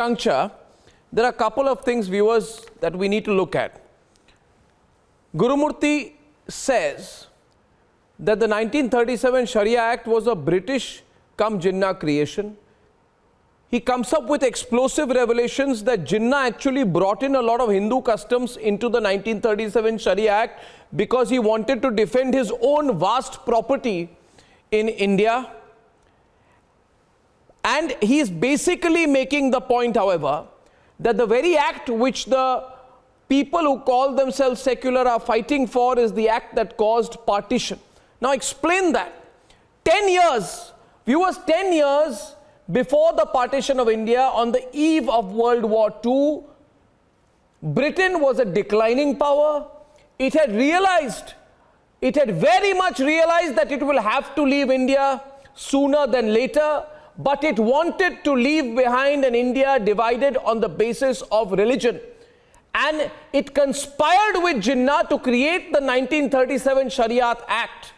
juncture, there are a couple of things, viewers, that we need to look at. Gurumurthy says that the 1937 Sharia Act was a British cum Jinnah creation. He comes up with explosive revelations that Jinnah actually brought in a lot of Hindu customs into the 1937 Sharia Act because he wanted to defend his own vast property in India. And he is basically making the point, however, that the very act which the people who call themselves secular are fighting for is the act that caused partition. Now explain that. 10 years, viewers, 10 years before the partition of India, on the eve of World War II, Britain was a declining power. It had very much realized that it will have to leave India sooner than later, but it wanted to leave behind an India divided on the basis of religion. And it conspired with Jinnah to create the 1937 Shariat Act.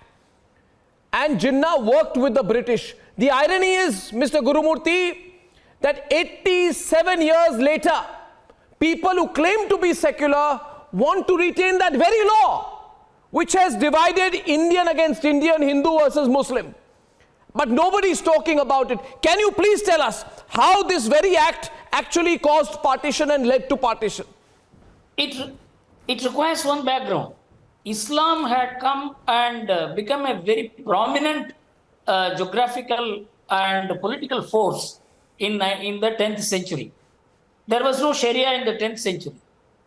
And Jinnah worked with the British. The irony is, Mr. Gurumurthy, that 87 years later, people who claim to be secular want to retain that very law, which has divided Indian against Indian, Hindu versus Muslim. But nobody is talking about it. Can you please tell us how this very act actually caused partition and led to partition? It requires one background. Islam had come and become a very prominent geographical and political force in the 10th century. There was no Sharia in the 10th century,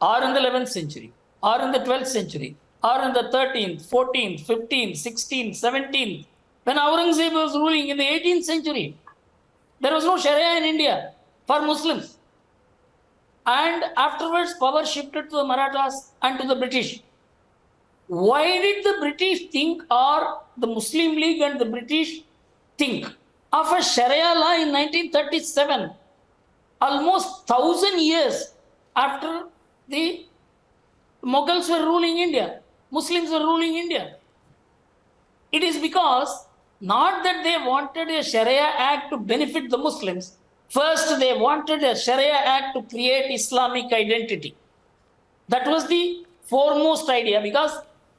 or in the 11th century, or in the 12th century, or in the 13th, 14th, 15th, 16th, 17th. When Aurangzeb was ruling in the 18th century, there was no Sharia in India for Muslims. And afterwards, power shifted to the Marathas and to the British. Why did the British think, or the Muslim League and the British think of a Sharia law in 1937, almost 1,000 years after the Mughals were ruling India, Muslims were ruling India? It is because not that they wanted a Sharia Act to benefit the Muslims. First, they wanted a Sharia Act to create Islamic identity. That was the foremost idea, because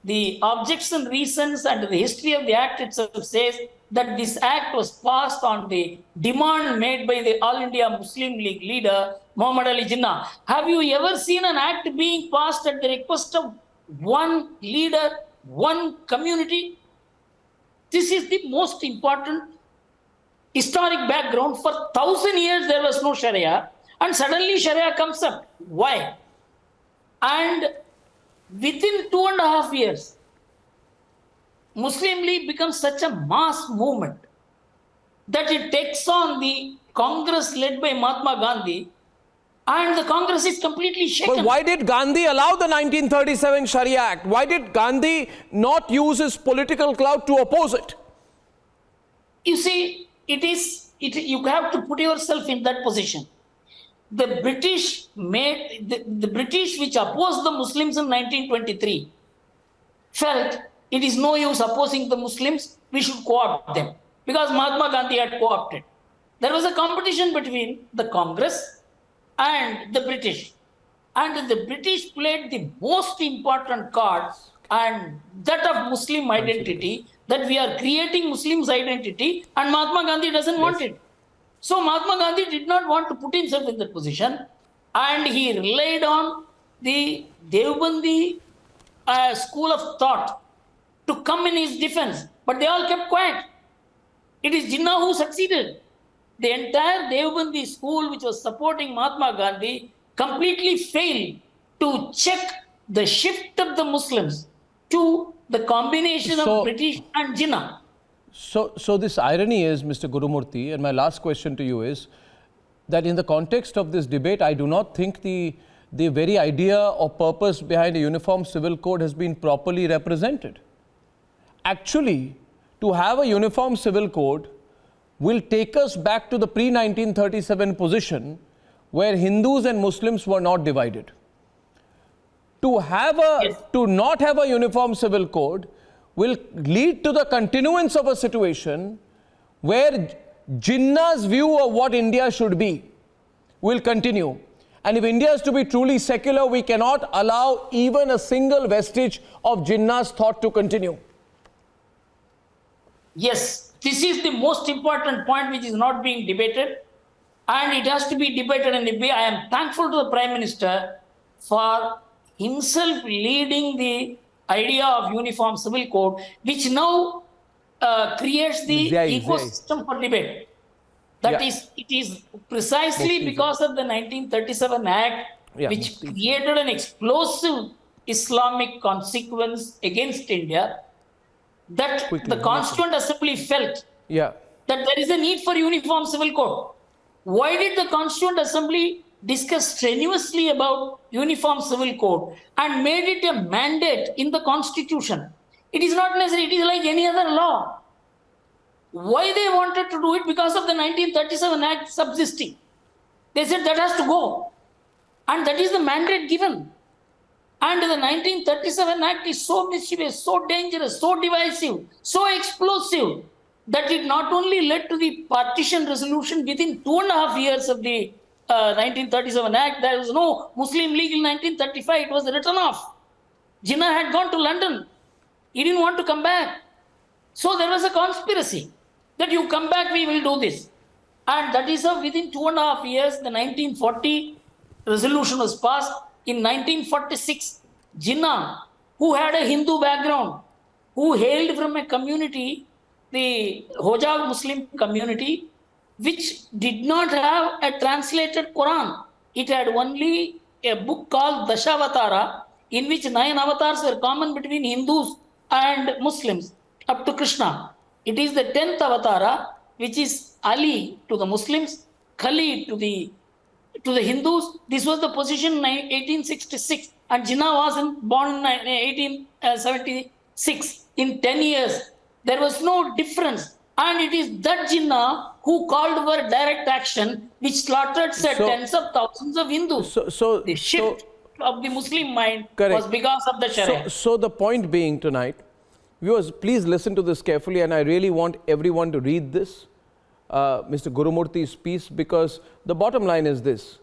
the objects and reasons and the history of the act itself says that this act was passed on the demand made by the All India Muslim League leader, Muhammad Ali Jinnah. Have you ever seen an act being passed at the request of one leader, one community? This is the most important historic background. For 1,000 years there was no Sharia, and suddenly Sharia comes up. Why? And within 2.5 years, Muslim League becomes such a mass movement that it takes on the Congress led by Mahatma Gandhi, and the Congress is completely shaken. But why did Gandhi allow the 1937 Sharia Act? Why did Gandhi not use his political clout to oppose it? You see, you have to put yourself in that position. The British the British, which opposed the Muslims in 1923, felt it is no use opposing the Muslims, we should co-opt them, because Mahatma Gandhi had co-opted. There was a competition between the Congress and the British, and the British played the most important card, and that of Muslim identity, that we are creating Muslims' identity, and Mahatma Gandhi doesn't want it. So Mahatma Gandhi did not want to put himself in that position, and he relied on the Devbandi school of thought to come in his defense, but they all kept quiet. It is Jinnah who succeeded. The entire Devbandi school, which was supporting Mahatma Gandhi, completely failed to check the shift of the Muslims to the combination of British and Jinnah. So this irony is, Mr. Gurumurthy, and my last question to you is that in the context of this debate, I do not think the very idea or purpose behind a uniform civil code has been properly represented. Actually, to have a uniform civil code will take us back to the pre-1937 position where Hindus and Muslims were not divided. To not have a uniform civil code will lead to the continuance of a situation where Jinnah's view of what India should be will continue. And if India is to be truly secular, we cannot allow even a single vestige of Jinnah's thought to continue. Yes, this is the most important point which is not being debated, and it has to be debated in a way. I am thankful to the Prime Minister for himself leading the idea of uniform civil code, which now creates the ecosystem for debate. It is precisely because of the 1937 Act, which created an explosive Islamic consequence against India, that the Constituent Assembly felt that there is a need for uniform civil code. Why did the Constituent Assembly discuss strenuously about uniform civil code and made it a mandate in the Constitution? It is not necessary. It is like any other law. Why they wanted to do it? Because of the 1937 Act subsisting. They said that has to go. And that is the mandate given. And the 1937 Act is so mischievous, so dangerous, so divisive, so explosive, that it not only led to the partition resolution within 2.5 years of the 1937 Act. There was no Muslim League in 1935. It was written off. Jinnah had gone to London. He didn't want to come back. So there was a conspiracy that you come back, we will do this. And that is how within 2.5 years, the 1940 resolution was passed. In 1946, Jinnah, who had a Hindu background, who hailed from a community, the Hojag Muslim community, which did not have a translated Quran. It had only a book called Dashavatara, in which 9 avatars were common between Hindus and Muslims, up to Krishna. It is the 10th avatara, which is Ali to the Muslims, Kali to the Hindus. This was the position in 1866, and Jinnah was born in 1876. In 10 years, there was no difference. And it is that Jinnah who called for direct action, which slaughtered tens of thousands of Hindus. The shift of the Muslim mind was because of the Shariat. So the point being tonight, viewers, please listen to this carefully, and I really want everyone to read this, Mr. Gurumurthy's piece, because the bottom line is this.